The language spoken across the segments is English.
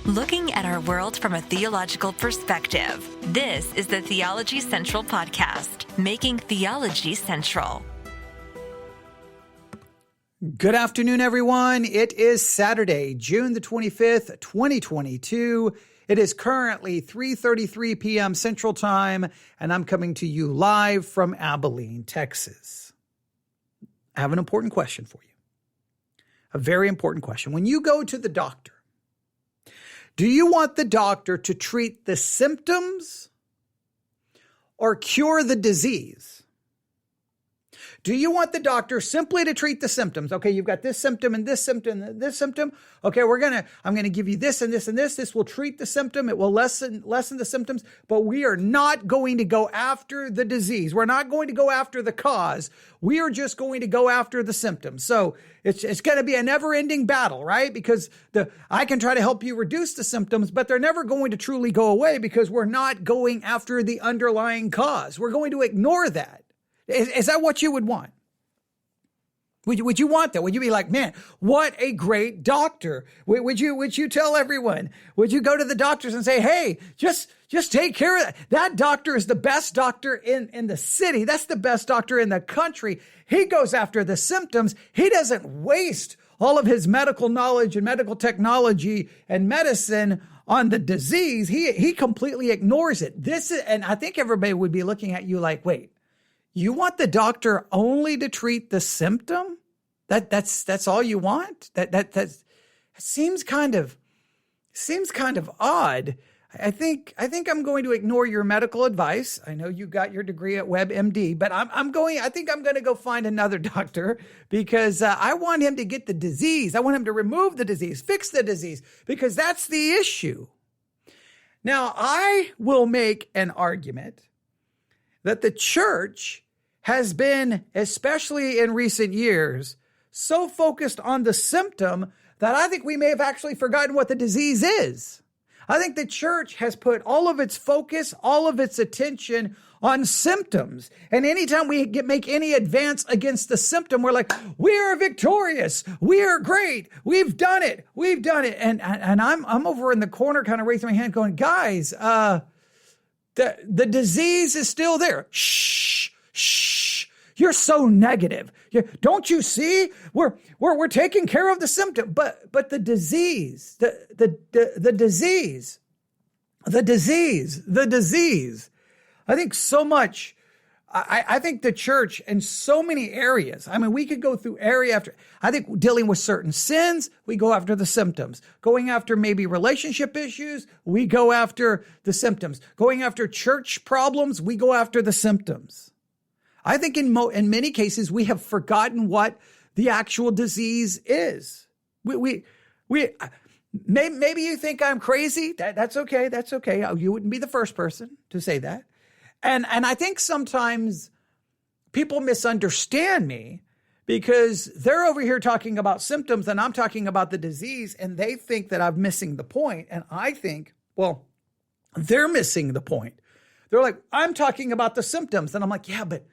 Looking at our world from a theological perspective. This is the Theology Central Podcast, making theology central. Good afternoon, everyone. It is Saturday, June the 25th, 2022. It is currently 3:33 p.m. Central Time, and I'm coming to you live from Abilene, Texas. I have an important question for you. A very important question. When you go to the doctor, do you want the doctor to treat the symptoms or cure the disease? Do you want the doctor simply to treat the symptoms? Okay, you've got this symptom and this symptom and this symptom. Okay, I'm going to give you this and this and this. This will treat the symptom. It will lessen the symptoms, but we are not going to go after the disease. We're not going to go after the cause. We are just going to go after the symptoms. So it's going to be a never-ending battle, right? Because I can try to help you reduce the symptoms, but they're never going to truly go away because we're not going after the underlying cause. We're going to ignore that. Is that what you would want? Would you want that? Would you be like, man, what a great doctor? Would you tell everyone? Would you go to the doctors and say, hey, just take care of that? That doctor is the best doctor in the city. That's the best doctor in the country. He goes after the symptoms. He doesn't waste all of his medical knowledge and medical technology and medicine on the disease. He completely ignores it. And I think everybody would be looking at you like, wait, you want the doctor only to treat the symptom? That's all you want? That seems kind of odd. I think I'm going to ignore your medical advice. I know you got your degree at WebMD, but I think I'm going to go find another doctor because I want him to get the disease. I want him to remove the disease, fix the disease, because that's the issue. Now, I will make an argument that the church has been, especially in recent years, so focused on the symptom that I think we may have actually forgotten what the disease is. I think the church has put all of its focus, all of its attention on symptoms. And anytime we make any advance against the symptom, we're like, we are victorious. We are great. We've done it. We've done it. And I'm over in the corner kind of raising my hand going, guys, the disease is still there. Shh. You're so negative. Don't you see? We're taking care of the symptom, but the disease, the disease. I think so much. I think the church in so many areas, I mean, we could go through area after, I think dealing with certain sins, we go after the symptoms. Going after maybe relationship issues, we go after the symptoms. Going after church problems, we go after the symptoms. I think in many cases, we have forgotten what the actual disease is. Maybe you think I'm crazy. That's okay. That's okay. You wouldn't be the first person to say that. And I think sometimes people misunderstand me because they're over here talking about symptoms and I'm talking about the disease and they think that I'm missing the point. And I think, well, they're missing the point. They're like, I'm talking about the symptoms. And I'm like, yeah, but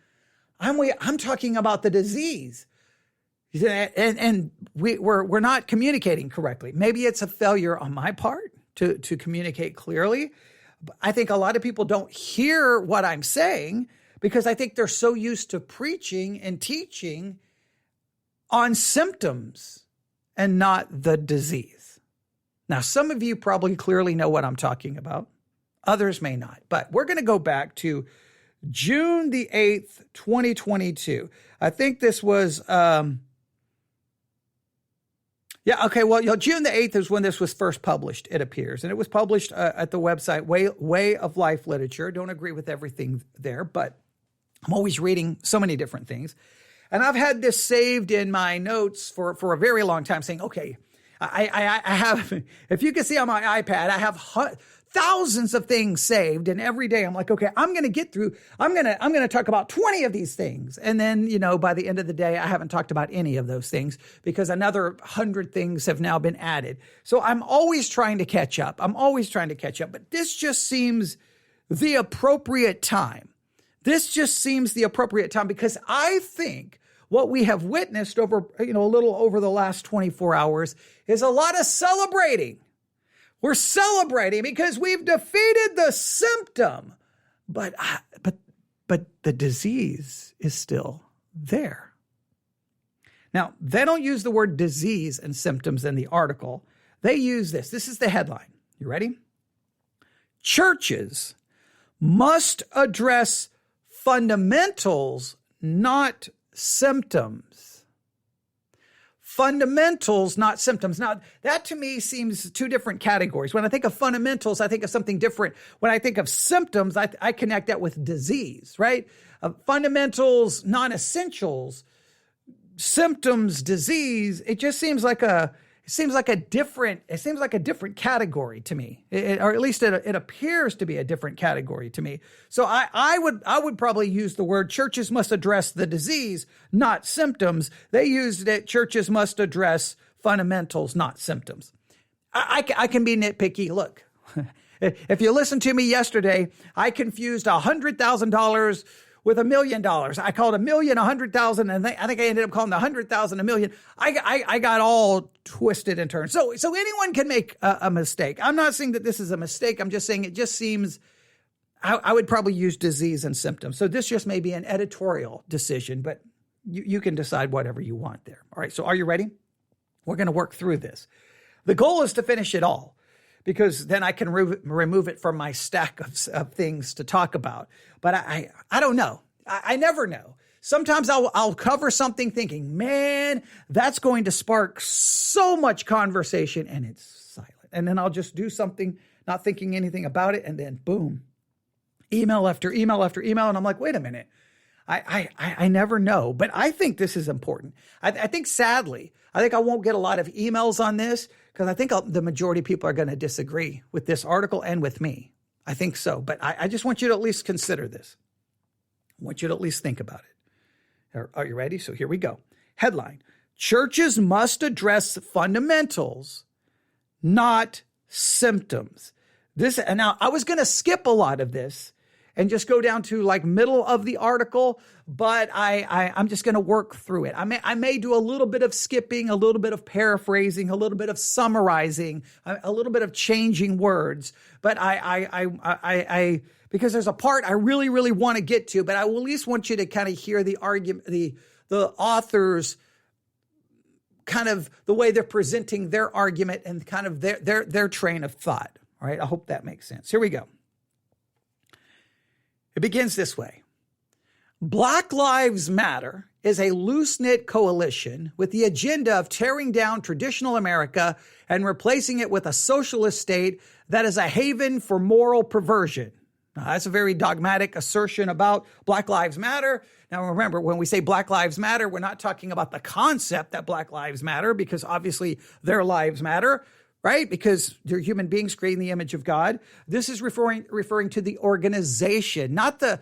I'm talking about the disease. And we're not communicating correctly. Maybe it's a failure on my part to communicate clearly. I think a lot of people don't hear what I'm saying because I think they're so used to preaching and teaching on symptoms and not the disease. Now, some of you probably clearly know what I'm talking about. Others may not. But we're going to go back to June the 8th, 2022. I think this was, June the 8th is when this was first published, it appears. And it was published at the website Way of Life Literature. Don't agree with everything there, but I'm always reading so many different things. And I've had this saved in my notes for a very long time saying, okay, I have, if you can see on my iPad, I have thousands of things saved. And every day I'm like, okay, I'm going to get through, I'm going to talk about 20 of these things. And then, by the end of the day, I haven't talked about any of those things because another 100 things have now been added. So I'm always trying to catch up. But this just seems the appropriate time. Because I think what we have witnessed over, a little over the last 24 hours is a lot of celebrating. We're celebrating because we've defeated the symptom, but the disease is still there. Now, they don't use the word disease and symptoms in the article. They use this. This is the headline. You ready? Churches must address fundamentals, not symptoms. Fundamentals, not symptoms. Now, that to me seems two different categories. When I think of fundamentals, I think of something different. When I think of symptoms, I connect that with disease, right? Fundamentals, non-essentials, symptoms, disease. It just seems like a different category to me, or at least it appears to be a different category to me. So I would probably use the word churches must address the disease, not symptoms. They used it, churches must address fundamentals, not symptoms. I can be nitpicky. Look, if you listened to me yesterday, I confused $100,000 with $1 million. I called $1 million 100,000, and I think I ended up calling the 100,000 $1 million. I got all twisted and turned. So anyone can make a mistake. I'm not saying that this is a mistake. I'm just saying it just seems I would probably use disease and symptoms. So this just may be an editorial decision, but you can decide whatever you want there. All right. So are you ready? We're going to work through this. The goal is to finish it all, because then I can remove it from my stack of things to talk about. But I don't know. I never know. Sometimes I'll cover something thinking, man, that's going to spark so much conversation, and it's silent. And then I'll just do something, not thinking anything about it, and then boom, email after email after email. And I'm like, wait a minute. I never know. But I think this is important. I think sadly, I won't get a lot of emails on this, because I think the majority of people are going to disagree with this article and with me. I think so. But I just want you to at least consider this. I want you to at least think about it. Are you ready? So here we go. Headline: churches must address fundamentals, not symptoms. And now I was going to skip a lot of this and just go down to like middle of the article, but I'm just going to work through it. I may do a little bit of skipping, a little bit of paraphrasing, a little bit of summarizing, a little bit of changing words. But I because there's a part I really, really want to get to, but I will at least want you to kind of hear the argument, the authors, kind of the way they're presenting their argument and kind of their train of thought. All right, I hope that makes sense. Here we go. It begins this way. Black Lives Matter is a loose-knit coalition with the agenda of tearing down traditional America and replacing it with a socialist state that is a haven for moral perversion. Now, that's a very dogmatic assertion about Black Lives Matter. Now, remember, when we say Black Lives Matter, we're not talking about the concept that Black Lives Matter, because obviously their lives matter, right? Because they're human beings created in the image of God. This is referring to the organization, not the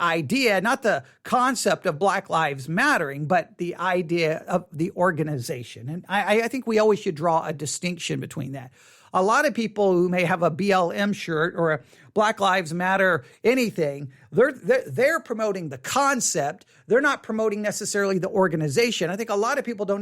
idea, not the concept of Black Lives Mattering, but the idea of the organization. And I think we always should draw a distinction between that. A lot of people who may have a BLM shirt or a Black Lives Matter anything, they're promoting the concept. They're not promoting necessarily the organization. I think a lot of people don't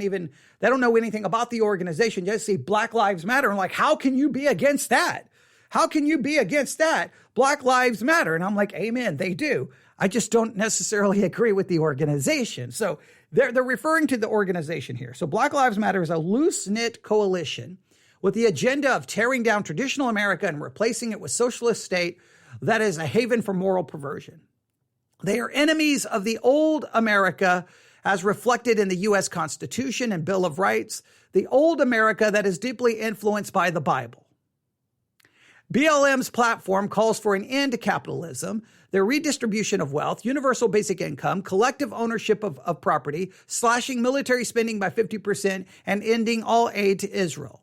know anything about the organization. Just see Black Lives Matter and like, how can you be against that? How can you be against that? Black Lives Matter. And I'm like, amen, they do. I just don't necessarily agree with the organization. So they're referring to the organization here. So Black Lives Matter is a loose-knit coalition with the agenda of tearing down traditional America and replacing it with socialist state that is a haven for moral perversion. They are enemies of the old America as reflected in the U.S. Constitution and Bill of Rights, the old America that is deeply influenced by the Bible. BLM's platform calls for an end to capitalism, the redistribution of wealth, universal basic income, collective ownership of property, slashing military spending by 50%, and ending all aid to Israel.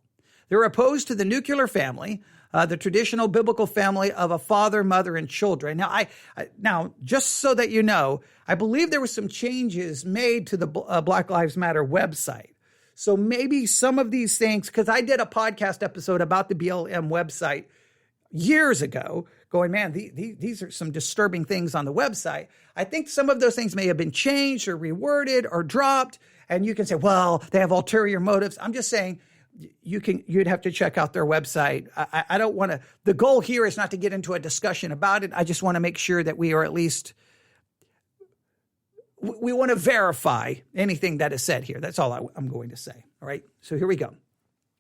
They're opposed to the nuclear family, the traditional biblical family of a father, mother, and children. Now, just so that you know, I believe there were some changes made to the Black Lives Matter website. So maybe some of these things, because I did a podcast episode about the BLM website years ago, going, man, these are some disturbing things on the website. I think some of those things may have been changed or reworded or dropped. And you can say, well, they have ulterior motives. I'm just saying, you'd have to check out their website. I don't want to, the goal here is not to get into a discussion about it. I just want to make sure that we are at least, we want to verify anything that is said here. That's all I'm going to say. All right. So here we go.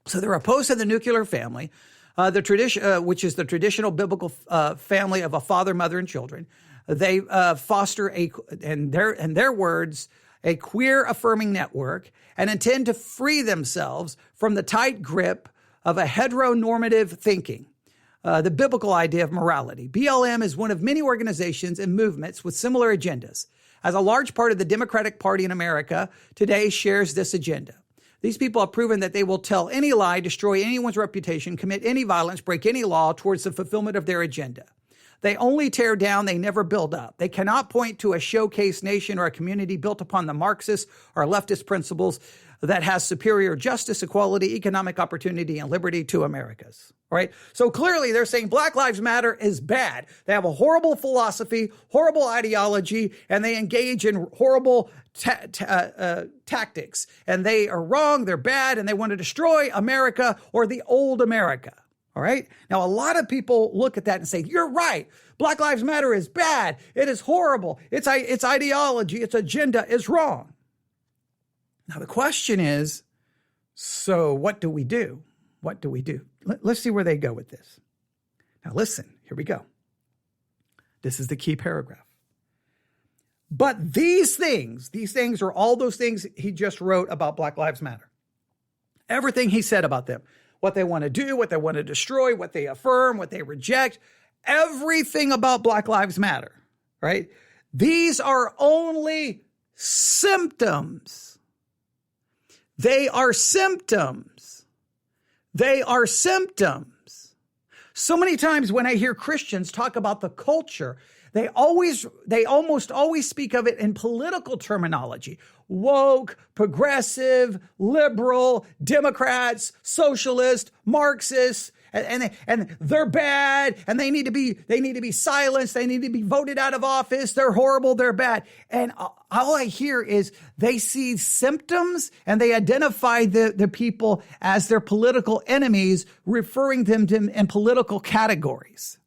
So they're opposed to the nuclear family, the tradition, which is the traditional biblical family of a father, mother, and children. They foster in their words, a queer affirming network, and intend to free themselves from the tight grip of a heteronormative thinking, the biblical idea of morality. BLM is one of many organizations and movements with similar agendas, as a large part of the Democratic Party in America today shares this agenda. These people have proven that they will tell any lie, destroy anyone's reputation, commit any violence, break any law towards the fulfillment of their agenda. They only tear down, they never build up. They cannot point to a showcase nation or a community built upon the Marxist or leftist principles that has superior justice, equality, economic opportunity, and liberty to America's. All right. So clearly they're saying Black Lives Matter is bad. They have a horrible philosophy, horrible ideology, and they engage in horrible tactics. And they are wrong, they're bad, and they want to destroy America or the old America. All right. Now, a lot of people look at that and say, you're right. Black Lives Matter is bad. It is horrible. Its ideology, its agenda is wrong. Now, the question is, so what do we do? What do we do? Let's see where they go with this. Now, listen, here we go. This is the key paragraph. But these things are all those things he just wrote about Black Lives Matter. Everything he said about them. What they want to do, what they want to destroy, what they affirm, what they reject, everything about Black Lives Matter, right? These are only symptoms. They are symptoms. They are symptoms. So many times when I hear Christians talk about the culture, they almost always speak of it in political terminology. Woke, progressive, liberal, Democrats, socialist, Marxists, and they're bad, and they need to be silenced, they need to be voted out of office, they're horrible, they're bad. And all I hear is they see symptoms and they identify the people as their political enemies, referring them to in political categories.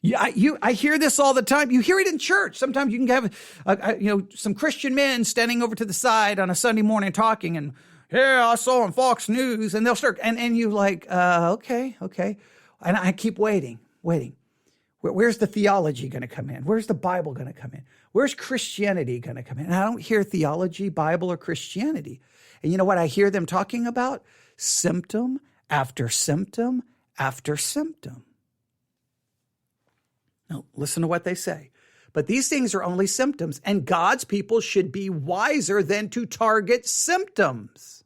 Yeah, I hear this all the time. You hear it in church. Sometimes you can have, some Christian men standing over to the side on a Sunday morning talking, and yeah, I saw on Fox News, and they'll start, and you like, okay, and I keep waiting. Where's the theology going to come in? Where's the Bible going to come in? Where's Christianity going to come in? And I don't hear theology, Bible, or Christianity. And you know what I hear them talking about? Symptom after symptom after symptom. Now, listen to what they say. But these things are only symptoms, and God's people should be wiser than to target symptoms.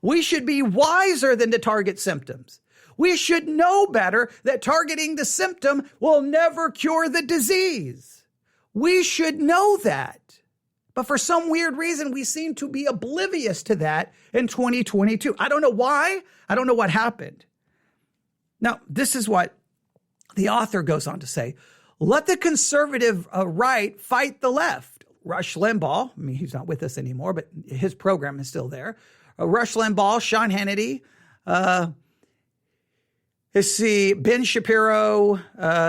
We should be wiser than to target symptoms. We should know better that targeting the symptom will never cure the disease. We should know that. But for some weird reason, we seem to be oblivious to that in 2022. I don't know why. I don't know what happened. Now, this is what the author goes on to say. Let the conservative right fight the left. Rush Limbaugh, I mean, he's not with us anymore, but his program is still there. Rush Limbaugh, Sean Hannity, let's see, Ben Shapiro,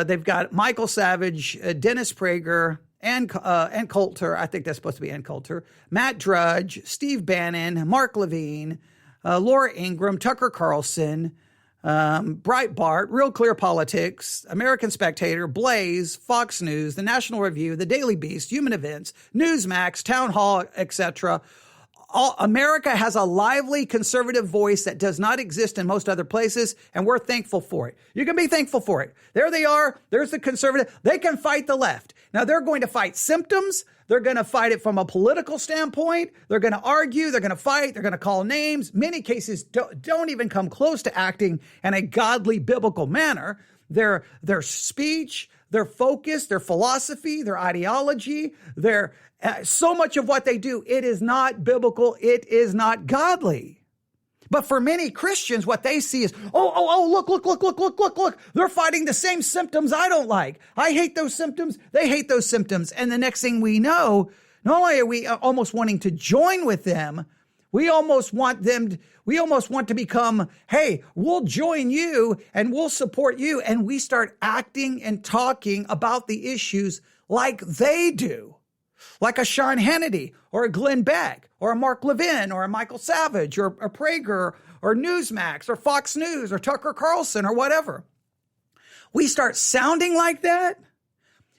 they've got Michael Savage, Dennis Prager, Ann Coulter, I think that's supposed to be Ann Coulter, Matt Drudge, Steve Bannon, Mark Levine, Laura Ingraham, Tucker Carlson, Breitbart, Real Clear Politics, American Spectator, Blaze, Fox News, The National Review, The Daily Beast, Human Events, Newsmax, Town Hall, etc. America has a lively conservative voice that does not exist in most other places, and we're thankful for it. You can be thankful for it. There they are. There's the conservative. They can fight the left. Now, they're going to fight symptoms. They're going to fight it from a political standpoint. They're going to argue. They're going to fight. They're going to call names. Many cases don't even come close to acting in a godly, biblical manner. Their speech, their focus, their philosophy, their ideology, so much of what they do, it is not biblical. It is not godly. But for many Christians, what they see is, look. They're fighting the same symptoms I don't like. I hate those symptoms. They hate those symptoms. And the next thing we know, not only are we almost wanting to join with them, We almost want to become, hey, we'll join you and we'll support you. And we start acting and talking about the issues like they do, like a Sean Hannity or a Glenn Beck or a Mark Levin or a Michael Savage or a Prager or Newsmax or Fox News or Tucker Carlson or whatever. We start sounding like that.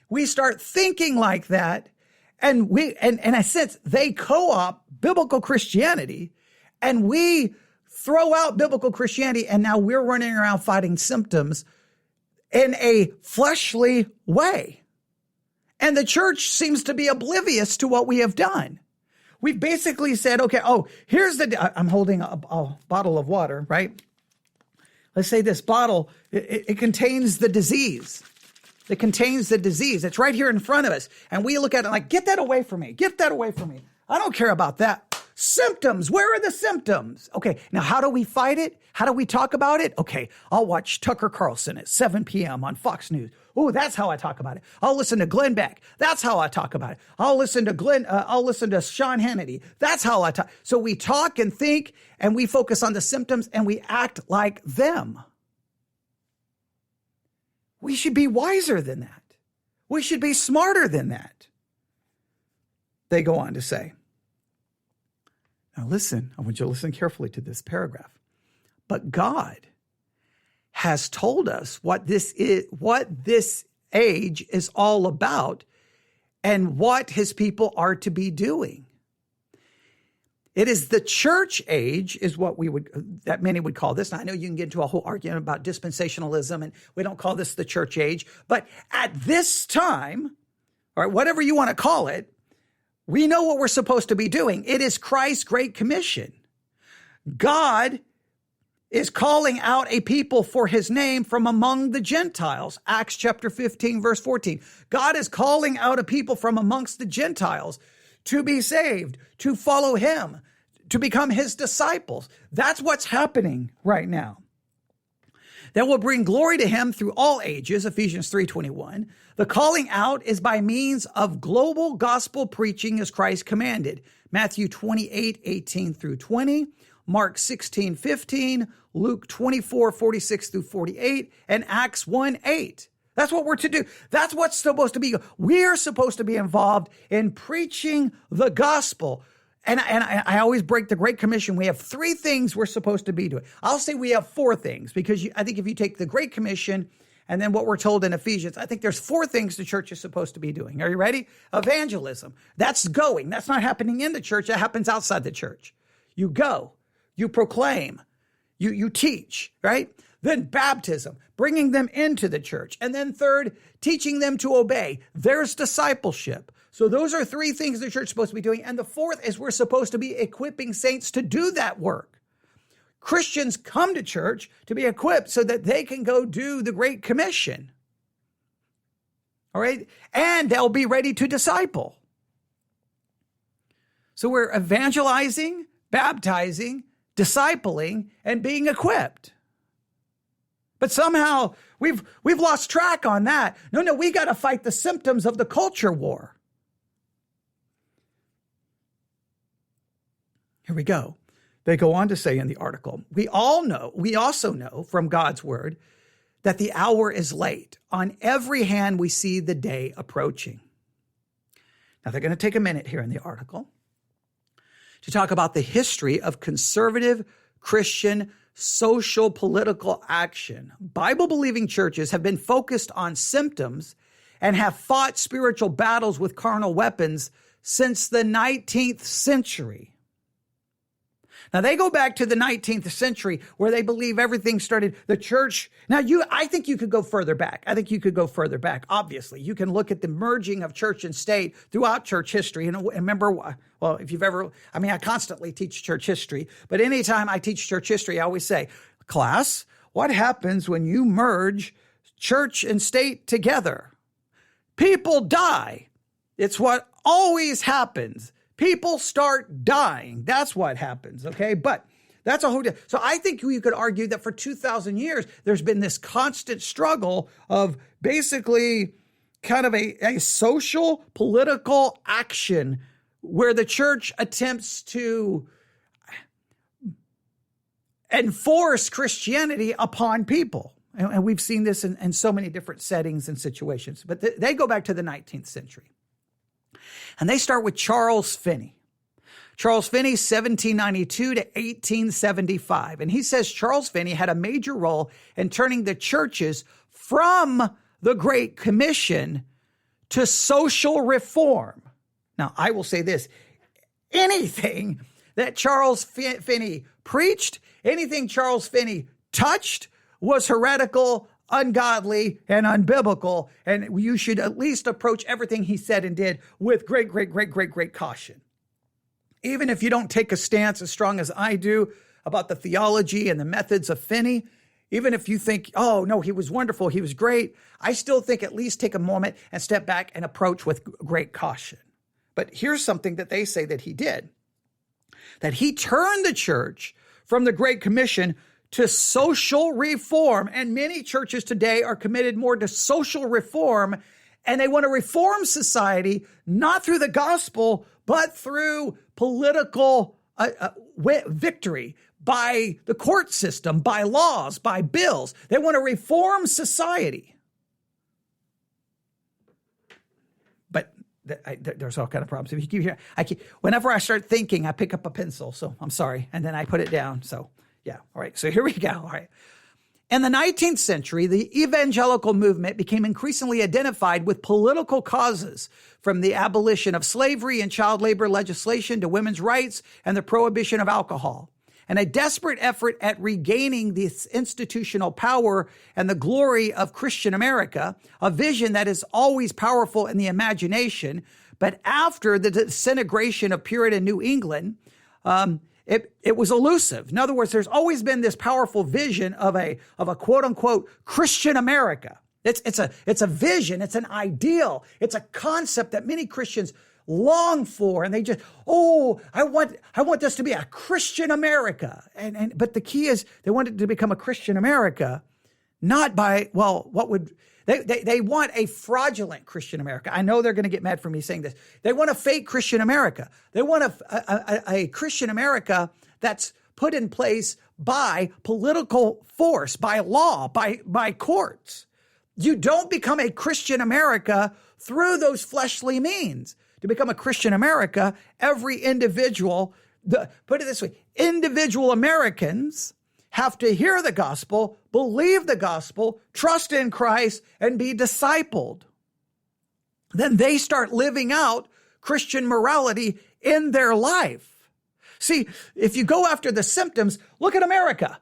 We start thinking like that. And in a sense, they co-opt biblical Christianity, and we throw out biblical Christianity, and now we're running around fighting symptoms in a fleshly way. And the church seems to be oblivious to what we have done. We've basically said, okay, here's I'm holding a bottle of water, right? Let's say this bottle, it contains the disease. It contains the disease. It's right here in front of us. And we look at it like, get that away from me. Get that away from me. I don't care about that. Symptoms. Where are the symptoms? Okay. Now, how do we fight it? How do we talk about it? Okay. I'll watch Tucker Carlson at 7 p.m. on Fox News. Oh, that's how I talk about it. I'll listen to Glenn Beck. That's how I talk about it. I'll listen to Sean Hannity. That's how I talk. So we talk and think, and we focus on the symptoms, and we act like them. We should be wiser than that. We should be smarter than that. They go on to say, now listen, I want you to listen carefully to this paragraph. But God has told us what this age is all about and what his people are to be doing. It is the church age is what that many would call this. Now, I know you can get into a whole argument about dispensationalism, and we don't call this the church age. But at this time, or whatever you want to call it, we know what we're supposed to be doing. It is Christ's Great Commission. God is calling out a people for his name from among the Gentiles. Acts chapter 15, verse 14. God is calling out a people from amongst the Gentiles to be saved, to follow him, to become his disciples. That's what's happening right now. That will bring glory to him through all ages, Ephesians 3:21. The calling out is by means of global gospel preaching as Christ commanded. Matthew 28:18 through 20, Mark 16:15, Luke 24:46 through 48, and Acts 1:8. That's what we're to do. That's what's supposed to be. We're supposed to be involved in preaching the gospel. And I always break the Great Commission. We have 3 things we're supposed to be doing. I'll say we have 4 things, because I think if you take the Great Commission and then what we're told in Ephesians, I think there's 4 things the church is supposed to be doing. Are you ready? Evangelism. That's going. That's not happening in the church. That happens outside the church. You go. You proclaim. You teach, right? Then baptism, bringing them into the church. And then third, teaching them to obey. There's discipleship. So those are 3 things the church is supposed to be doing. And the 4th is we're supposed to be equipping saints to do that work. Christians come to church to be equipped so that they can go do the Great Commission. All right? And they'll be ready to disciple. So we're evangelizing, baptizing, discipling, and being equipped. But somehow we've lost track on that. No, we got to fight the symptoms of the culture war. Here we go. They go on to say in the article, we also know from God's word that the hour is late. On every hand, we see the day approaching. Now, they're going to take a minute here in the article to talk about the history of conservative Christian social political action. Bible-believing churches have been focused on symptoms and have fought spiritual battles with carnal weapons since the 19th century. Now, they go back to the 19th century where they believe everything started, the church. Now, I think you could go further back. Obviously, you can look at the merging of church and state throughout church history. And remember, well, if you've ever, I constantly teach church history, but anytime I teach church history, I always say, class, what happens when you merge church and state together? People die. It's what always happens. People start dying. That's what happens, okay? But that's a whole different. So I think you could argue that for 2,000 years, there's been this constant struggle of basically kind of a social political action where the church attempts to, enforce Christianity upon people. And we've seen this in so many different settings and situations. But they go back to the 19th century. And they start with Charles Finney. Charles Finney, 1792 to 1875. And he says Charles Finney had a major role in turning the churches from the Great Commission to social reform. Now, I will say this. Anything that Charles Finney preached, anything Charles Finney touched was heretical, ungodly, and unbiblical. And you should at least approach everything he said and did with great caution. Even if you don't take a stance as strong as I do about the theology and the methods of Finney, even if you think, oh, no, he was wonderful, he was great, I still think at least take a moment and step back and approach with great caution. But here's something that they say that he did, that he turned the church from the Great Commission to social reform. And many churches today are committed more to social reform, and they want to reform society, not through the gospel, but through political victory, by the court system, by laws, by bills. They want to reform society. But there's all kind of problems. If you keep hearing, whenever I start thinking, I pick up a pencil. So I'm sorry. And then I put it down. So yeah. All right. So here we go. All right. In the 19th century, the evangelical movement became increasingly identified with political causes, from the abolition of slavery and child labor legislation to women's rights and the prohibition of alcohol. And a desperate effort at regaining this institutional power and the glory of Christian America, a vision that is always powerful in the imagination. But after the disintegration of Puritan New England, it was elusive. In other words, there's always been this powerful vision of a quote unquote Christian America. It's a vision. It's an ideal. It's a concept that many Christians long for. And they just, I want this to be a Christian America. But the key is they want it to become a Christian America, not by, they want a fraudulent Christian America. I know they're going to get mad for me saying this. They want a fake Christian America. They want a Christian America that's put in place by political force, by law, by courts. You don't become a Christian America through those fleshly means. To become a Christian America, every individual, put it this way, individual Americans have to hear the gospel, believe the gospel, trust in Christ, and be discipled. Then they start living out Christian morality in their life. See, if you go after the symptoms, look at America.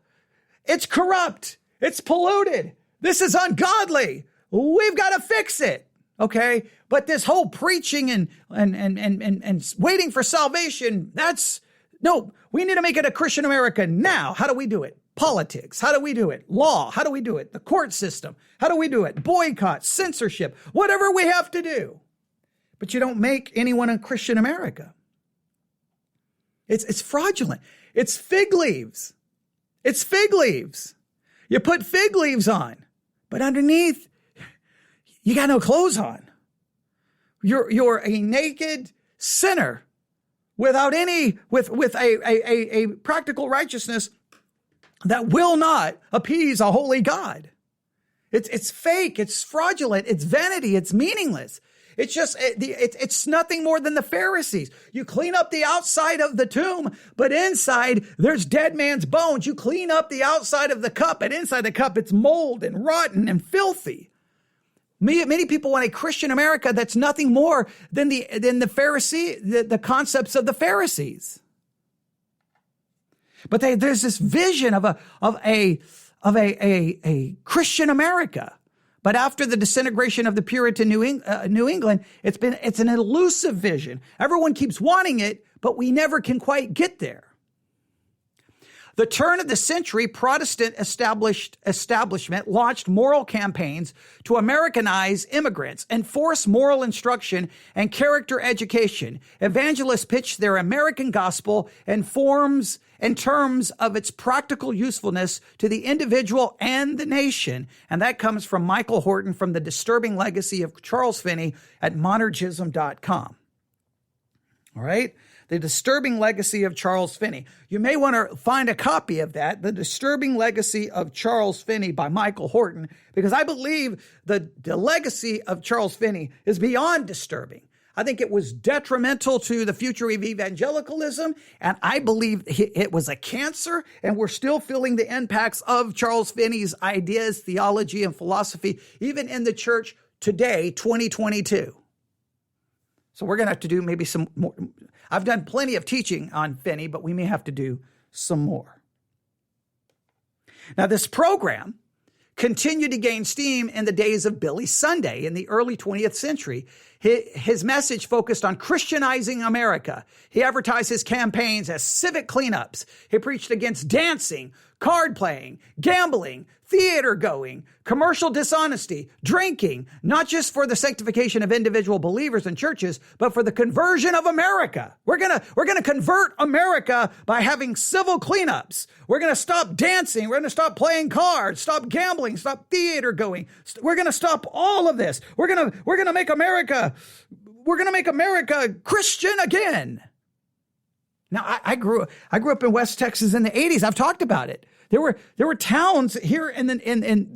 It's corrupt. It's polluted. This is ungodly. We've got to fix it. Okay. But this whole preaching and waiting for salvation, we need to make it a Christian America now. How do we do it? Politics. How do we do it? Law. How do we do it? The court system. How do we do it? Boycott, censorship, whatever we have to do. But you don't make anyone a Christian America. It's fraudulent. It's fig leaves. It's fig leaves. You put fig leaves on, but underneath, you got no clothes on. You're a naked sinner without with a practical righteousness that will not appease a holy God. It's fake. It's fraudulent. It's vanity. It's meaningless. It's nothing more than the Pharisees. You clean up the outside of the tomb, but inside there's dead man's bones. You clean up the outside of the cup, and inside the cup it's mold and rotten and filthy. Many people want a Christian America that's nothing more than the Pharisee, the concepts of the Pharisees. But there's this vision of a Christian America. But after the disintegration of the Puritan New England, it's an elusive vision. Everyone keeps wanting it, but we never can quite get there. The turn of the century Protestant establishment launched moral campaigns to Americanize immigrants, enforce moral instruction and character education. Evangelists pitched their American gospel in terms of its practical usefulness to the individual and the nation. And that comes from Michael Horton from The Disturbing Legacy of Charles Finney at monergism.com. All right. The Disturbing Legacy of Charles Finney. You may want to find a copy of that, The Disturbing Legacy of Charles Finney by Michael Horton, because I believe the legacy of Charles Finney is beyond disturbing. I think it was detrimental to the future of evangelicalism, and I believe it was a cancer, and we're still feeling the impacts of Charles Finney's ideas, theology, and philosophy, even in the church today, 2022. So we're going to have to do maybe some more. I've done plenty of teaching on Finney, but we may have to do some more. Now, this program continued to gain steam in the days of Billy Sunday in the early 20th century. His message focused on Christianizing America. He advertised his campaigns as civic cleanups. He preached against dancing, card playing, gambling, theater going, commercial dishonesty, drinking, not just for the sanctification of individual believers and churches, but for the conversion of America. We're gonna convert America by having civil cleanups. We're gonna stop dancing. We're gonna stop playing cards, stop gambling, stop theater going. We're gonna stop all of this. We're gonna make America Christian again. Now, I grew up in West Texas in the 80s. I've talked about it. There were towns here in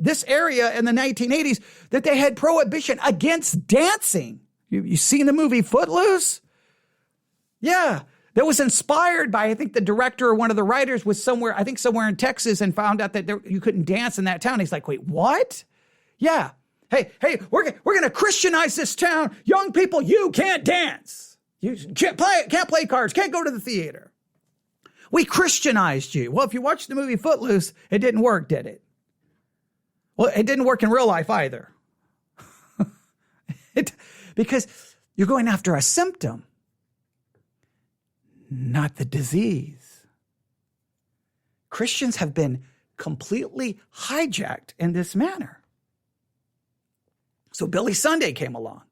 this area in the 1980s that they had prohibition against dancing. You seen the movie Footloose? Yeah. That was inspired by, I think the director or one of the writers was somewhere in Texas and found out that you couldn't dance in that town. He's like, wait, what? Yeah. Hey, we're going to Christianize this town. Young people, you can't dance. You can't play cards, can't go to the theater. We Christianized you. Well, if you watch the movie Footloose, it didn't work, did it? Well, it didn't work in real life either. Because you're going after a symptom, not the disease. Christians have been completely hijacked in this manner. So Billy Sunday came along.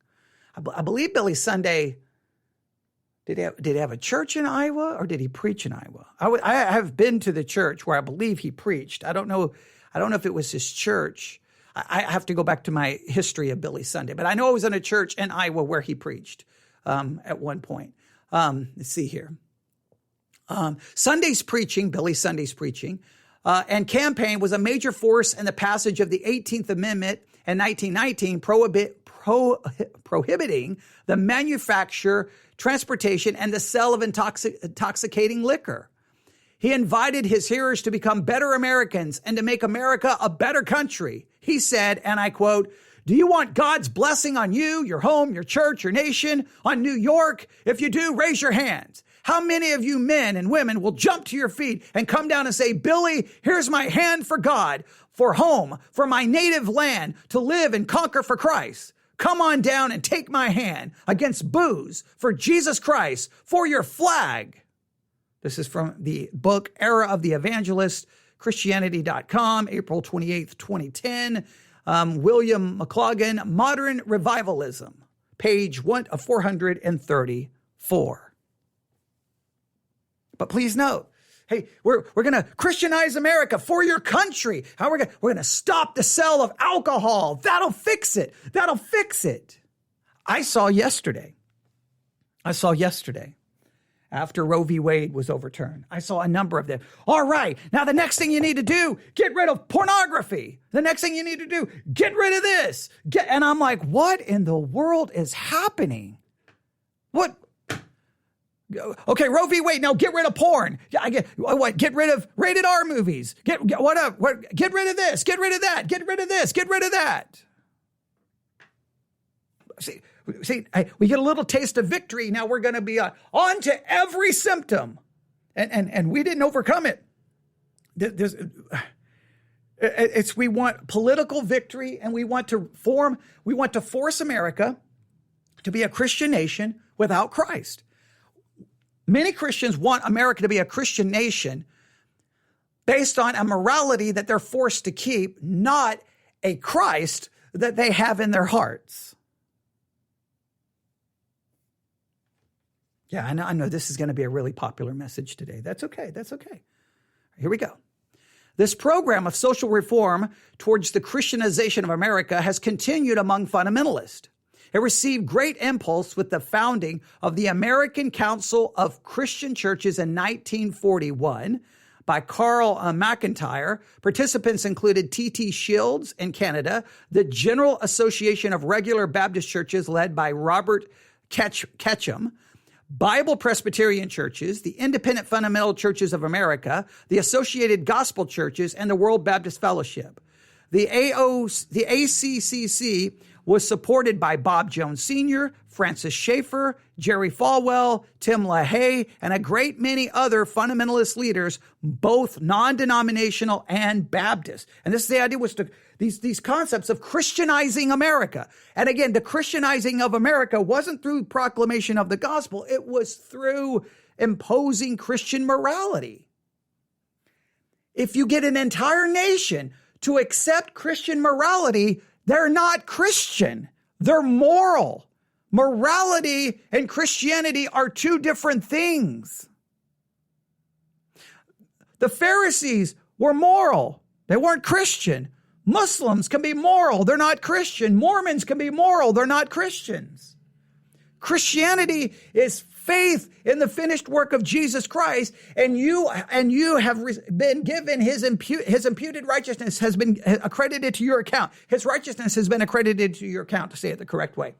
I believe Billy Sunday, did he have a church in Iowa or did he preach in Iowa? I have been to the church where I believe he preached. I don't know if it was his church. I have to go back to my history of Billy Sunday, but I know it was in a church in Iowa where he preached at one point. Let's see here. Billy Sunday's preaching, and campaign was a major force in the passage of the 18th Amendment in 1919, prohibiting the manufacture, transportation, and the sale of intoxicating liquor. He invited his hearers to become better Americans and to make America a better country. He said, and I quote, "Do you want God's blessing on you, your home, your church, your nation, on New York? If you do, raise your hands. How many of you men and women will jump to your feet and come down and say, Billy, here's my hand for God, for home, for my native land, to live and conquer for Christ? Come on down and take my hand against booze, for Jesus Christ, for your flag." This is from the book Era of the Evangelist, Christianity.com, April 28th, 2010. William McLaughlin, Modern Revivalism, page 434. But please note, hey, we're going to Christianize America for your country. How we're going to stop the sale of alcohol. That'll fix it. That'll fix it. I saw yesterday, after Roe v. Wade was overturned, I saw a number of them. All right, now the next thing you need to do, get rid of pornography. The next thing you need to do, get rid of this. And I'm like, what in the world is happening? What? Okay, Roe v. Wade, now get rid of porn. Get rid of rated R movies. Get rid of this, get rid of that, get rid of this, get rid of that. See, we get a little taste of victory. Now we're going to be on to every symptom. And we didn't overcome it. We want political victory, and we want to force America to be a Christian nation without Christ. Many Christians want America to be a Christian nation based on a morality that they're forced to keep, not a Christ that they have in their hearts. Yeah, I know this is going to be a really popular message today. That's okay. Here we go. This program of social reform towards the Christianization of America has continued among fundamentalists. It received great impulse with the founding of the American Council of Christian Churches in 1941 by Carl McIntyre. Participants included T.T. Shields in Canada, the General Association of Regular Baptist Churches led by Robert Ketchum, Bible Presbyterian Churches, the Independent Fundamental Churches of America, the Associated Gospel Churches, and the World Baptist Fellowship. The ACCC was supported by Bob Jones Sr., Francis Schaeffer, Jerry Falwell, Tim LaHaye, and a great many other fundamentalist leaders, both non-denominational and Baptist. And this is the idea, was to these concepts of Christianizing America. And again, the Christianizing of America wasn't through proclamation of the gospel. It was through imposing Christian morality. If you get an entire nation to accept Christian morality, they're not Christian. They're moral. Morality and Christianity are two different things. The Pharisees were moral. They weren't Christian. Muslims can be moral. They're not Christian. Mormons can be moral. They're not Christians. Christianity is faith in the finished work of Jesus Christ, and you have been given his imputed righteousness has been accredited to your account. His righteousness has been accredited to your account, to say it the correct way.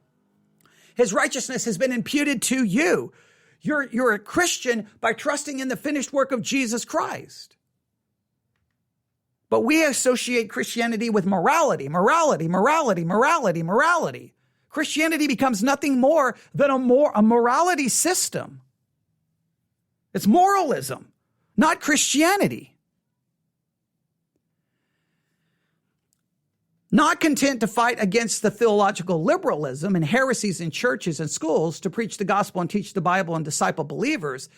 His righteousness has been imputed to you. You're a Christian by trusting in the finished work of Jesus Christ. But we associate Christianity with morality. Christianity becomes nothing more than a morality system. It's moralism, not Christianity. Not content to fight against the theological liberalism and heresies in churches and schools to preach the gospel and teach the Bible and disciple believers,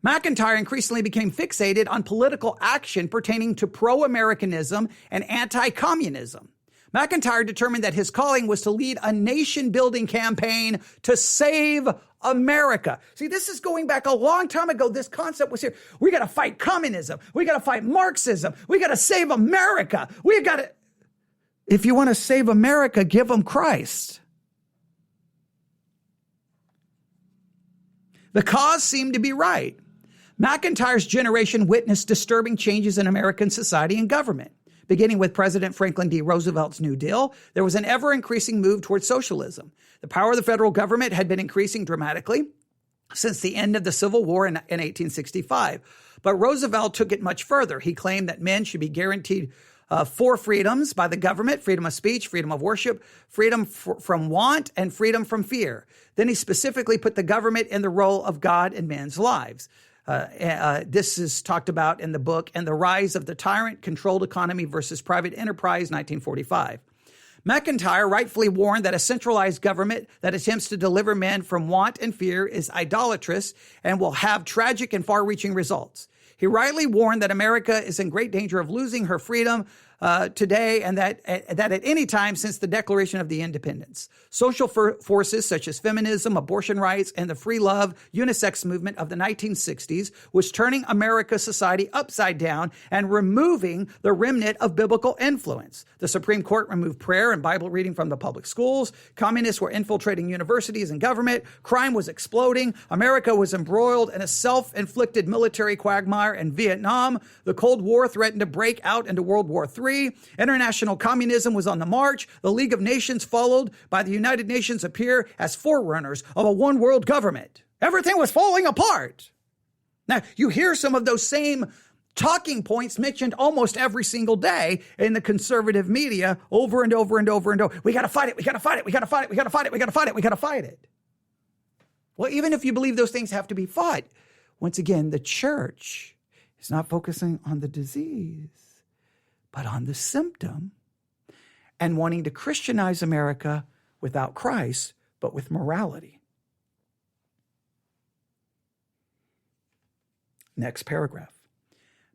McIntyre increasingly became fixated on political action pertaining to pro-Americanism and anti-communism. McIntyre determined that his calling was to lead a nation-building campaign to save America. See, this is going back a long time ago. This concept was here. We got to fight communism. We got to fight Marxism. We got to save America. We got to... If you want to save America, give them Christ. The cause seemed to be right. McIntyre's generation witnessed disturbing changes in American society and government. Beginning with President Franklin D. Roosevelt's New Deal, there was an ever-increasing move towards socialism. The power of the federal government had been increasing dramatically since the end of the Civil War in 1865. But Roosevelt took it much further. He claimed that men should be guaranteed four freedoms by the government: freedom of speech, freedom of worship, freedom from want, and freedom from fear. Then he specifically put the government in the role of God in men's lives. This is talked about in the book And the Rise of the Tyrant-Controlled Economy versus Private Enterprise, 1945. McIntyre rightfully warned that a centralized government that attempts to deliver men from want and fear is idolatrous and will have tragic and far-reaching results. He rightly warned that America is in great danger of losing her freedom today, and that at any time since the Declaration of the Independence. Social forces such as feminism, abortion rights, and the free love unisex movement of the 1960s was turning America's society upside down and removing the remnant of biblical influence. The Supreme Court removed prayer and Bible reading from the public schools. Communists were infiltrating universities and government. Crime was exploding. America was embroiled in a self-inflicted military quagmire in Vietnam. The Cold War threatened to break out into World War III. International communism was on the march. The League of Nations, followed by the United Nations, appear as forerunners of a one-world government. Everything was falling apart. Now, you hear some of those same talking points mentioned almost every single day in the conservative media over and over and over and over. We got to fight it. We got to fight it. We got to fight it. We got to fight it. We got to fight it. We got to fight it. Well, even if you believe those things have to be fought, once again, the church is not focusing on the disease, but on the symptom, and wanting to Christianize America without Christ, but with morality. Next paragraph.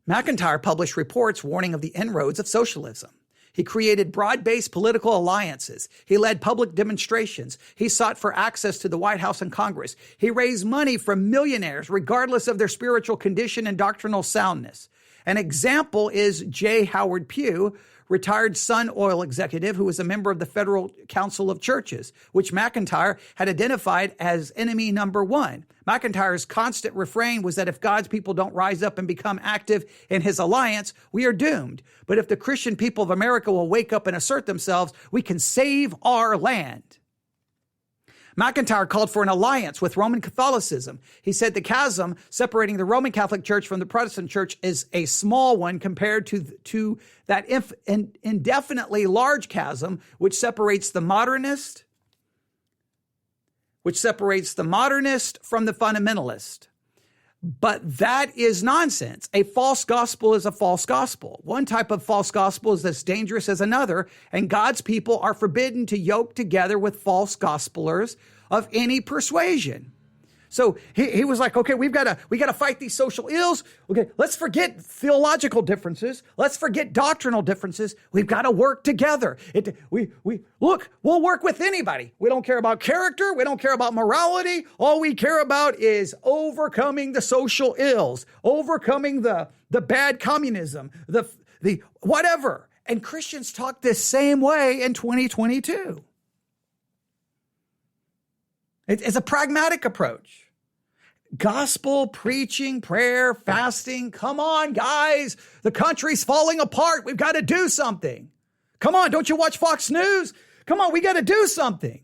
McIntyre published reports warning of the inroads of socialism. He created broad-based political alliances. He led public demonstrations. He sought for access to the White House and Congress. He raised money from millionaires, regardless of their spiritual condition and doctrinal soundness. An example is J. Howard Pugh, retired Sun Oil executive who was a member of the Federal Council of Churches, which McIntyre had identified as enemy number one. McIntyre's constant refrain was that if God's people don't rise up and become active in his alliance, we are doomed. But if the Christian people of America will wake up and assert themselves, we can save our land. McIntyre called for an alliance with Roman Catholicism. He said the chasm separating the Roman Catholic Church from the Protestant Church is a small one compared to that indefinitely large chasm which separates the modernist from the fundamentalist. But that is nonsense. A false gospel is a false gospel. One type of false gospel is as dangerous as another, and God's people are forbidden to yoke together with false gospelers of any persuasion. So he was like, okay, we got to fight these social ills. Okay, let's forget theological differences. Let's forget doctrinal differences. We've got to work together. We'll work with anybody. We don't care about character. We don't care about morality. All we care about is overcoming the social ills, overcoming the bad communism, the whatever. And Christians talk this same way in 2022. It's a pragmatic approach. Gospel, preaching, prayer, fasting. Come on, guys. The country's falling apart. We've got to do something. Come on, don't you watch Fox News? Come on, we got to do something.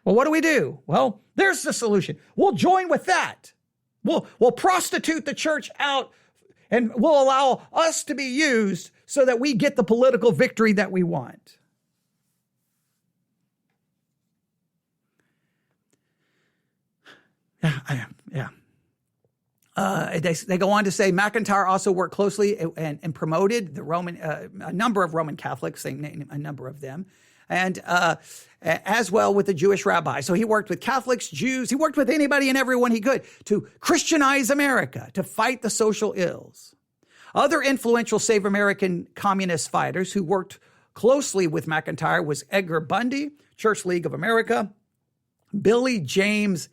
Well, what do? Well, there's the solution. We'll join with that. We'll prostitute the church out and we'll allow us to be used so that we get the political victory that we want. Yeah. They go on to say McIntyre also worked closely and promoted the a number of Roman Catholics, they name a number of them, and as well with the Jewish rabbi. So he worked with Catholics, Jews, he worked with anybody and everyone he could to Christianize America, to fight the social ills. Other influential Save American communist fighters who worked closely with McIntyre was Edgar Bundy, Church League of America, Billy James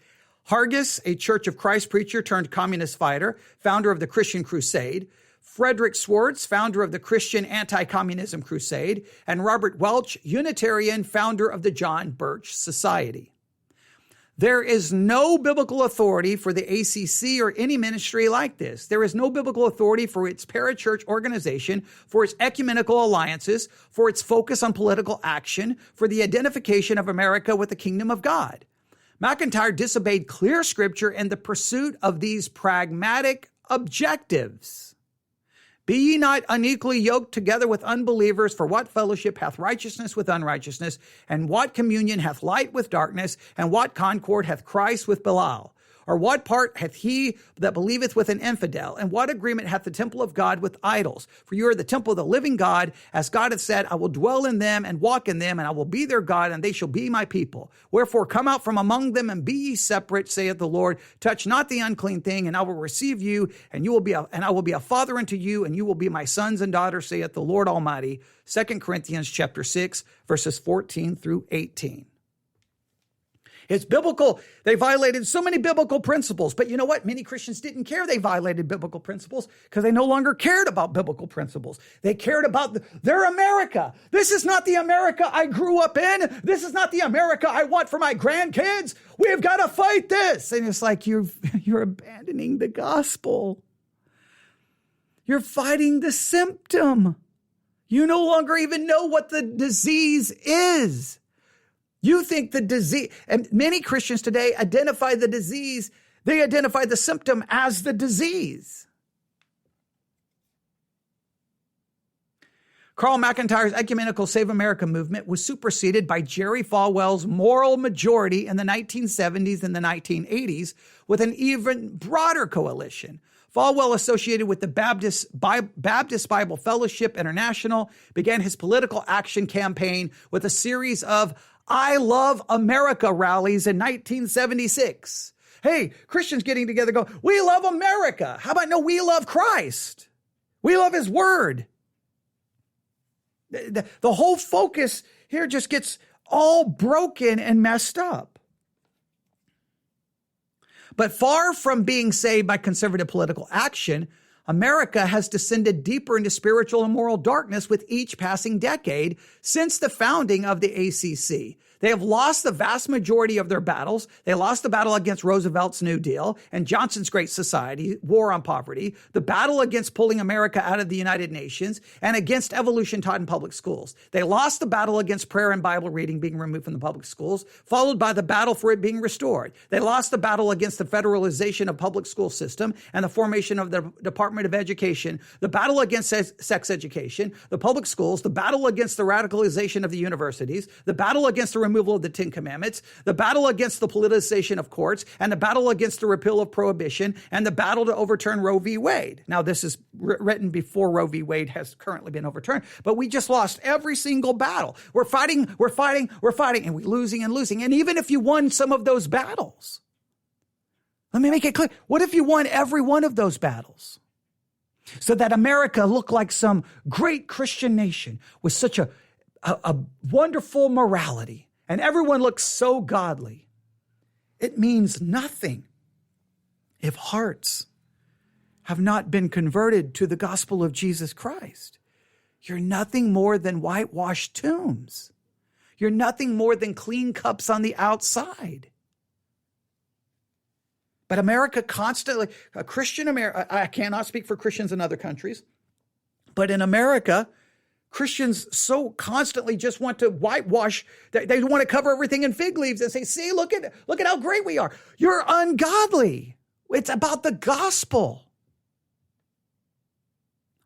Hargis, a Church of Christ preacher turned communist fighter, founder of the Christian Crusade, Frederick Swartz, founder of the Christian Anti-Communism Crusade, and Robert Welch, Unitarian, founder of the John Birch Society. There is no biblical authority for the ACC or any ministry like this. There is no biblical authority for its parachurch organization, for its ecumenical alliances, for its focus on political action, for the identification of America with the kingdom of God. McIntyre disobeyed clear scripture in the pursuit of these pragmatic objectives. Be ye not unequally yoked together with unbelievers, for what fellowship hath righteousness with unrighteousness, and what communion hath light with darkness, and what concord hath Christ with Belial? Or what part hath he that believeth with an infidel? And what agreement hath the temple of God with idols? For you are the temple of the living God. As God hath said, I will dwell in them and walk in them, and I will be their God, and they shall be my people. Wherefore come out from among them and be ye separate, saith the Lord. Touch not the unclean thing, and I will receive you, and I will be a father unto you, and you will be my sons and daughters, saith the Lord Almighty. 2 Corinthians chapter 6, verses 14 through 18. It's biblical. They violated so many biblical principles. But you know what? Many Christians didn't care they violated biblical principles because they no longer cared about biblical principles. They cared about their America. This is not the America I grew up in. This is not the America I want for my grandkids. We've got to fight this. And it's like you're abandoning the gospel. You're fighting the symptom. You no longer even know what the disease is. You think the disease, and many Christians today identify the disease, they identify the symptom as the disease. Carl McIntyre's ecumenical Save America movement was superseded by Jerry Falwell's moral majority in the 1970s and the 1980s with an even broader coalition. Falwell, associated with the Baptist Bible Fellowship International, began his political action campaign with a series of I Love America rallies in 1976. Hey, Christians getting together go, we love America. How about no, we love Christ. We love his word. The whole focus here just gets all broken and messed up. But far from being saved by conservative political action, America has descended deeper into spiritual and moral darkness with each passing decade since the founding of the ACC. They have lost the vast majority of their battles. They lost the battle against Roosevelt's New Deal and Johnson's Great Society, war on poverty, the battle against pulling America out of the United Nations, and against evolution taught in public schools. They lost the battle against prayer and Bible reading being removed from the public schools, followed by the battle for it being restored. They lost the battle against the federalization of public school system and the formation of the Department of Education, the battle against sex education, the public schools, the battle against the radicalization of the universities, the battle against the removal of the Ten Commandments, the battle against the politicization of courts, and the battle against the repeal of prohibition, and the battle to overturn Roe v. Wade. Now, this is written before Roe v. Wade has currently been overturned, but we just lost every single battle. We're fighting, and we're losing and losing. And even if you won some of those battles, let me make it clear. What if you won every one of those battles? So that America looked like some great Christian nation with such a wonderful morality, and everyone looks so godly. It means nothing if hearts have not been converted to the gospel of Jesus Christ. You're nothing more than whitewashed tombs. You're nothing more than clean cups on the outside. But America constantly, Christian America, I cannot speak for Christians in other countries, but in America, Christians so constantly just want to whitewash. They want to cover everything in fig leaves and say, see, look at how great we are. You're ungodly. It's about the gospel.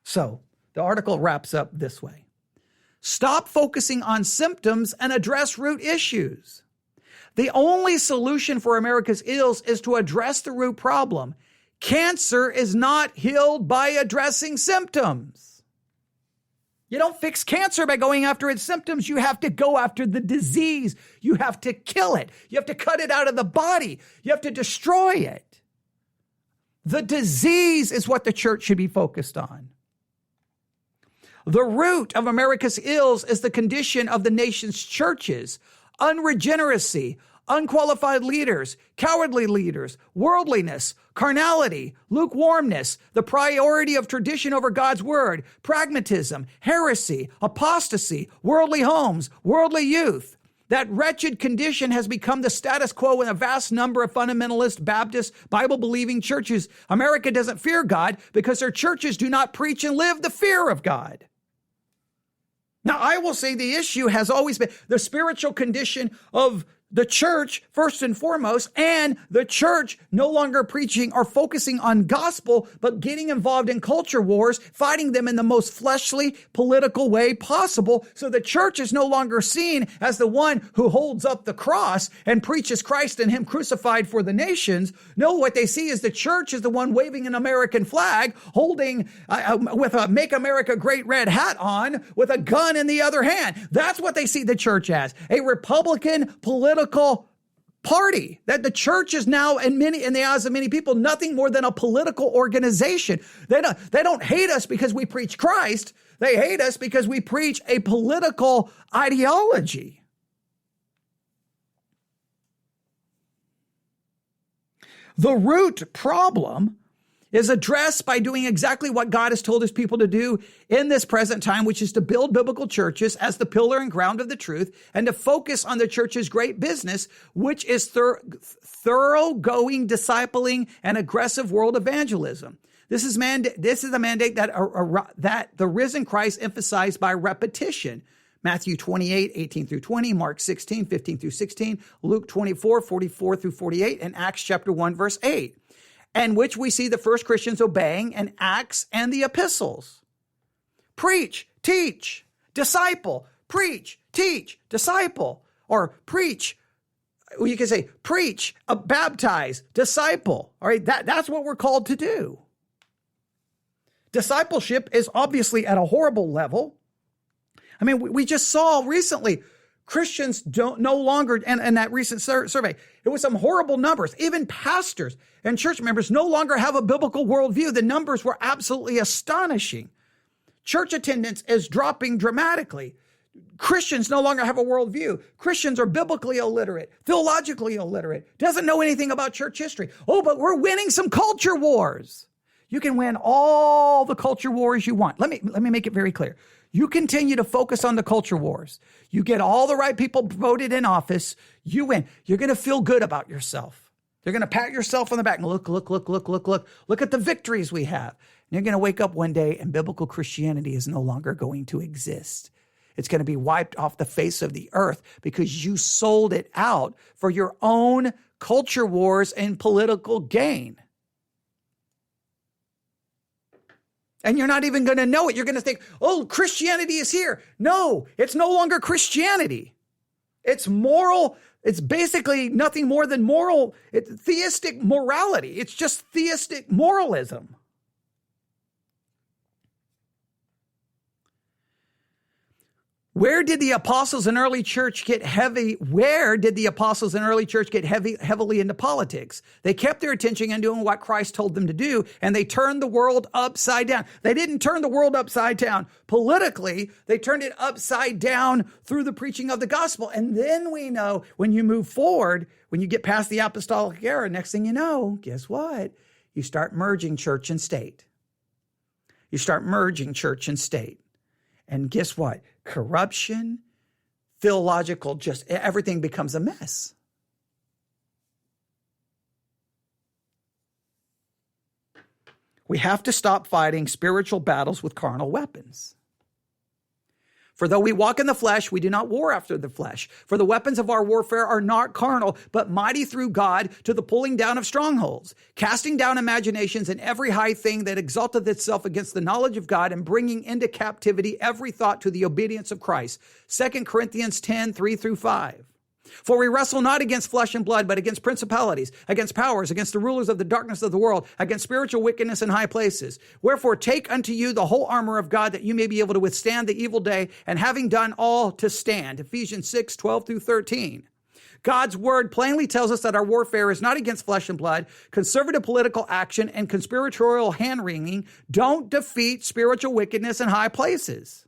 So the article wraps up this way. Stop focusing on symptoms and address root issues. The only solution for America's ills is to address the root problem. Cancer is not healed by addressing symptoms. You don't fix cancer by going after its symptoms. You have to go after the disease. You have to kill it. You have to cut it out of the body. You have to destroy it. The disease is what the church should be focused on. The root of America's ills is the condition of the nation's churches: unregeneracy, unqualified leaders, cowardly leaders, worldliness, carnality, lukewarmness, the priority of tradition over God's word, pragmatism, heresy, apostasy, worldly homes, worldly youth. That wretched condition has become the status quo in a vast number of fundamentalist Baptist Bible-believing churches. America doesn't fear God because their churches do not preach and live the fear of God. Now, I will say the issue has always been the spiritual condition of the church, first and foremost, and the church no longer preaching or focusing on gospel, but getting involved in culture wars, fighting them in the most fleshly, political way possible. So the church is no longer seen as the one who holds up the cross and preaches Christ and him crucified for the nations. No, what they see is the church is the one waving an American flag, holding with a Make America Great red hat on, with a gun in the other hand. That's what they see the church as, a Republican political party. That the church is now, in the eyes of many people, nothing more than a political organization. They don't hate us because we preach Christ. They hate us because we preach a political ideology. The root problem is addressed by doing exactly what God has told his people to do in this present time, which is to build biblical churches as the pillar and ground of the truth, and to focus on the church's great business, which is thoroughgoing discipling and aggressive world evangelism. This is a mandate that the risen Christ emphasized by repetition. Matthew 28, 18 through 20, Mark 16, 15 through 16, Luke 24, 44 through 48, and Acts chapter 1, verse 8. And which we see the first Christians obeying in Acts and the epistles. Preach, teach, disciple, preach, teach, disciple, or preach, you can say preach, baptize, disciple. All right, that's what we're called to do. Discipleship is obviously at a horrible level. I mean, we just saw recently Christians no longer, and that recent survey, it was some horrible numbers. Even pastors and church members no longer have a biblical worldview. The numbers were absolutely astonishing. Church attendance is dropping dramatically. Christians no longer have a worldview. Christians are biblically illiterate, theologically illiterate, doesn't know anything about church history. Oh, but we're winning some culture wars. You can win all the culture wars you want. Let me make it very clear. You continue to focus on the culture wars. You get all the right people voted in office. You win. You're going to feel good about yourself. You're going to pat yourself on the back and look at the victories we have. And you're going to wake up one day and biblical Christianity is no longer going to exist. It's going to be wiped off the face of the earth because you sold it out for your own culture wars and political gain. And you're not even going to know it. You're going to think, oh, Christianity is here. No, it's no longer Christianity. It's moral. It's basically nothing more than moral. It's theistic morality. It's just theistic moralism. Where did the apostles in early church get heavy? Where did the apostles in early church get heavily into politics? They kept their attention on doing what Christ told them to do, and they turned the world upside down. They didn't turn the world upside down politically. They turned it upside down through the preaching of the gospel. And then we know when you move forward, when you get past the apostolic era, next thing you know, guess what? You start merging church and state. You start merging church and state. And guess what? Corruption, theological, just everything becomes a mess. We have to stop fighting spiritual battles with carnal weapons. For though we walk in the flesh, we do not war after the flesh. For the weapons of our warfare are not carnal, but mighty through God to the pulling down of strongholds, casting down imaginations and every high thing that exalteth itself against the knowledge of God, and bringing into captivity every thought to the obedience of Christ. 2 Corinthians 10, 3-5. For we wrestle not against flesh and blood, but against principalities, against powers, against the rulers of the darkness of the world, against spiritual wickedness in high places. Wherefore take unto you the whole armor of God, that you may be able to withstand the evil day, and having done all to stand. Ephesians 6, 12-13. God's word plainly tells us that our warfare is not against flesh and blood. Conservative political action and conspiratorial hand-wringing don't defeat spiritual wickedness in high places.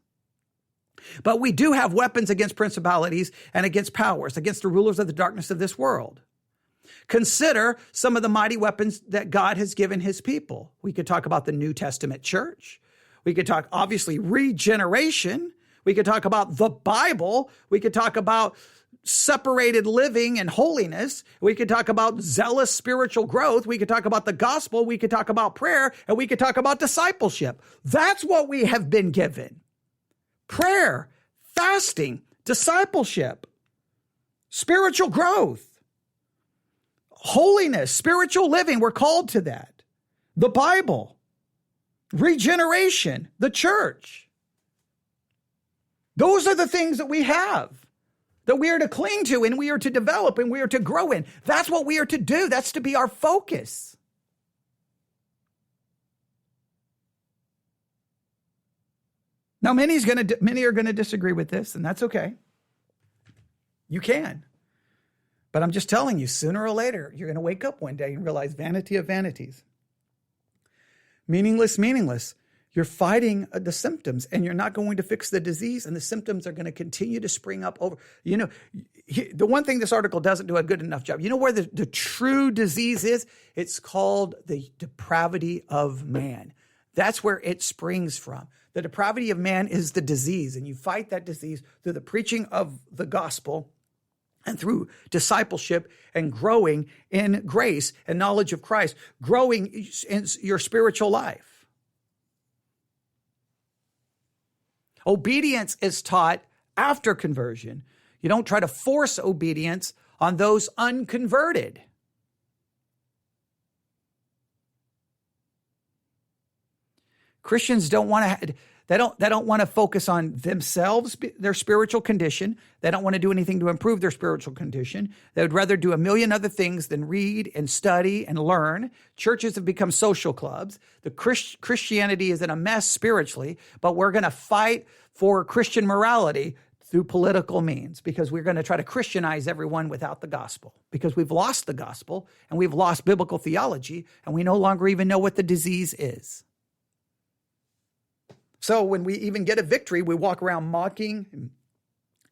But we do have weapons against principalities and against powers, against the rulers of the darkness of this world. Consider some of the mighty weapons that God has given his people. We could talk about the New Testament church. We could talk, obviously, regeneration. We could talk about the Bible. We could talk about separated living and holiness. We could talk about zealous spiritual growth. We could talk about the gospel. We could talk about prayer, and we could talk about discipleship. That's what we have been given. Prayer, fasting, discipleship, spiritual growth, holiness, spiritual living. We're called to that. The Bible, regeneration, the church. Those are the things that we have, that we are to cling to, and we are to develop, and we are to grow in. That's what we are to do. That's to be our focus. Now, many are going to disagree with this, and that's okay. You can. But I'm just telling you, sooner or later, you're going to wake up one day and realize vanity of vanities. Meaningless. You're fighting the symptoms, and you're not going to fix the disease, and the symptoms are going to continue to spring up over. You know, the one thing this article doesn't do a good enough job, you know where the true disease is? It's called the depravity of man. That's where it springs from. The depravity of man is the disease, and you fight that disease through the preaching of the gospel and through discipleship and growing in grace and knowledge of Christ, growing in your spiritual life. Obedience is taught after conversion. You don't try to force obedience on those unconverted. Christians don't want to. They don't want to focus on themselves, their spiritual condition. They don't want to do anything to improve their spiritual condition. They would rather do a million other things than read and study and learn. Churches have become social clubs. The Christianity is in a mess spiritually, but we're going to fight for Christian morality through political means, because we're going to try to Christianize everyone without the gospel, because we've lost the gospel and we've lost biblical theology, and we no longer even know what the disease is. So when we even get a victory, we walk around mocking,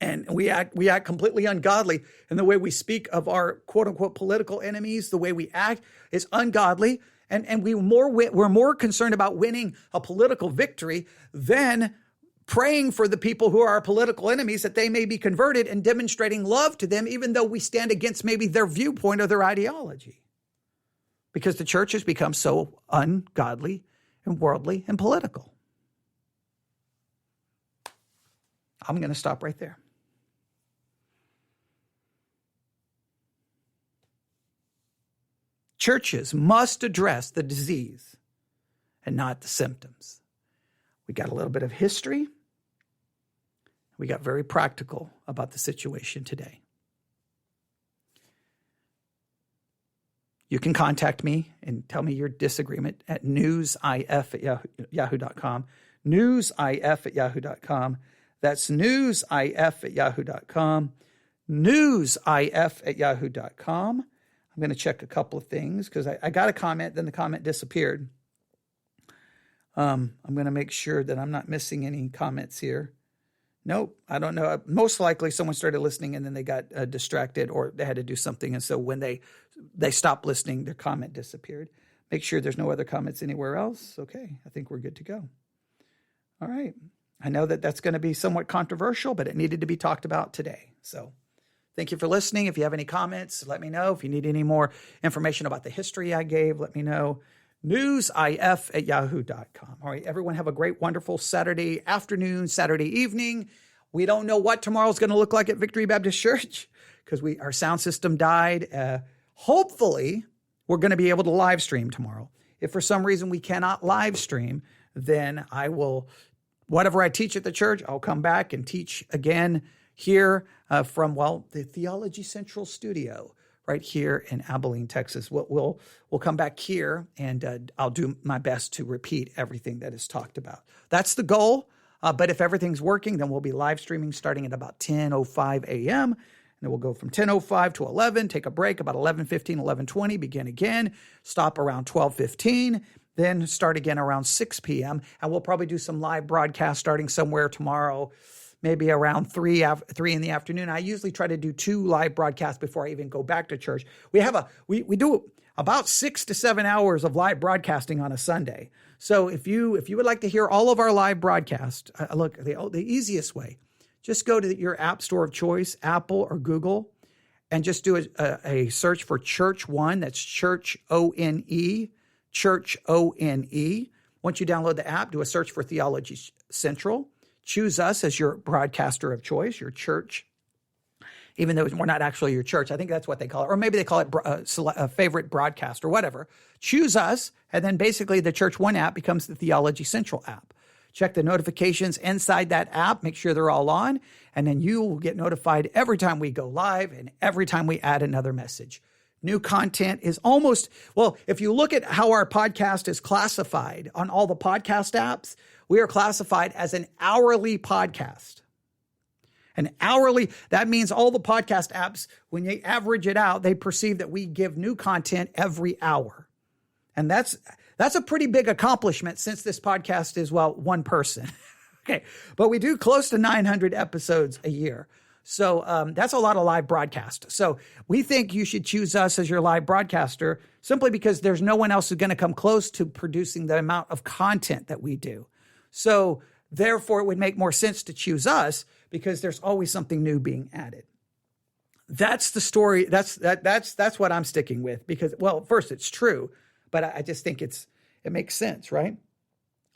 and we act completely ungodly. And the way we speak of our quote unquote political enemies, the way we act is ungodly. And we're more concerned about winning a political victory than praying for the people who are our political enemies that they may be converted and demonstrating love to them, even though we stand against maybe their viewpoint or their ideology. Because the church has become so ungodly and worldly and political. I'm going to stop right there. Churches must address the disease and not the symptoms. We got a little bit of history. We got very practical about the situation today. You can contact me and tell me your disagreement at newsif@yahoo.com. Newsif@yahoo.com. That's newsif@yahoo.com. Newsif@yahoo.com. I'm going to check a couple of things because I got a comment, then the comment disappeared. I'm going to make sure that I'm not missing any comments here. Nope, I don't know. Most likely someone started listening and then they got distracted or they had to do something. And so when they stopped listening, their comment disappeared. Make sure there's no other comments anywhere else. Okay, I think we're good to go. All right. I know that that's going to be somewhat controversial, but it needed to be talked about today. So thank you for listening. If you have any comments, let me know. If you need any more information about the history I gave, let me know. newsif@yahoo.com. All right, everyone have a great, wonderful Saturday afternoon, Saturday evening. We don't know what tomorrow's going to look like at Victory Baptist Church because our sound system died. Hopefully, we're going to be able to live stream tomorrow. If for some reason we cannot live stream, then I will, whatever I teach at the church, I'll come back and teach again here from the Theology Central studio right here in Abilene, Texas. We'll come back here and I'll do my best to repeat everything that is talked about. That's the goal. But if everything's working, then we'll be live streaming starting at about 10:05 a.m. And then we'll go from 10:05 to 11, take a break about 11:15, 11:20, begin again, stop around 12:15, then start again around 6 p.m. And we'll probably do some live broadcast starting somewhere tomorrow, maybe around 3 in the afternoon. I usually try to do 2 live broadcasts before I even go back to church. We do about 6 to 7 hours of live broadcasting on a Sunday. So if you would like to hear all of our live broadcasts, look, the easiest way, just go to your app store of choice, Apple or Google, and just do a search for Church One. That's Church O-N-E, Church O-N-E. Once you download the app, do a search for Theology Central. Choose us as your broadcaster of choice, your church, even though we're not actually your church. I think that's what they call it. Or maybe they call it a favorite broadcast or whatever. Choose us, and then basically the Church One app becomes the Theology Central app. Check the notifications inside that app, make sure they're all on, and then you will get notified every time we go live and every time we add another message. New content is if you look at how our podcast is classified on all the podcast apps, we are classified as an hourly podcast. That means all the podcast apps, when they average it out, they perceive that we give new content every hour. And that's a pretty big accomplishment since this podcast is, one person. Okay. But we do close to 900 episodes a year. So that's a lot of live broadcast. So we think you should choose us as your live broadcaster simply because there's no one else who's going to come close to producing the amount of content that we do. So therefore, it would make more sense to choose us because there's always something new being added. That's the story. That's what I'm sticking with because, first, it's true, but I just think it makes sense, right?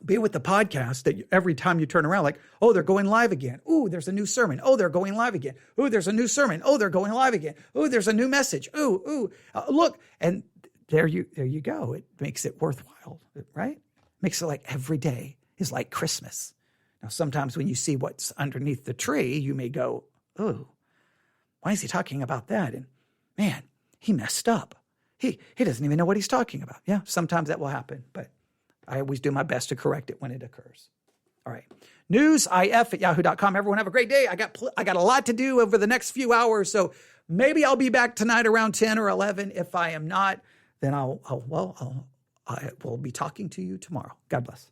Be with the podcast that every time you turn around, like, oh, they're going live again. Oh, there's a new sermon. Oh, they're going live again. Oh, there's a new sermon. Oh, they're going live again. Oh, there's a new message. Look. And there you go. It makes it worthwhile, right? Makes it like every day is like Christmas. Now, sometimes when you see what's underneath the tree, you may go, oh, why is he talking about that? And man, he messed up. He doesn't even know what he's talking about. Yeah, sometimes that will happen, but I always do my best to correct it when it occurs. All right. newsif@yahoo.com. Everyone have a great day. I got a lot to do over the next few hours, so maybe I'll be back tonight around 10 or 11. If I am not, then I will be talking to you tomorrow. God bless.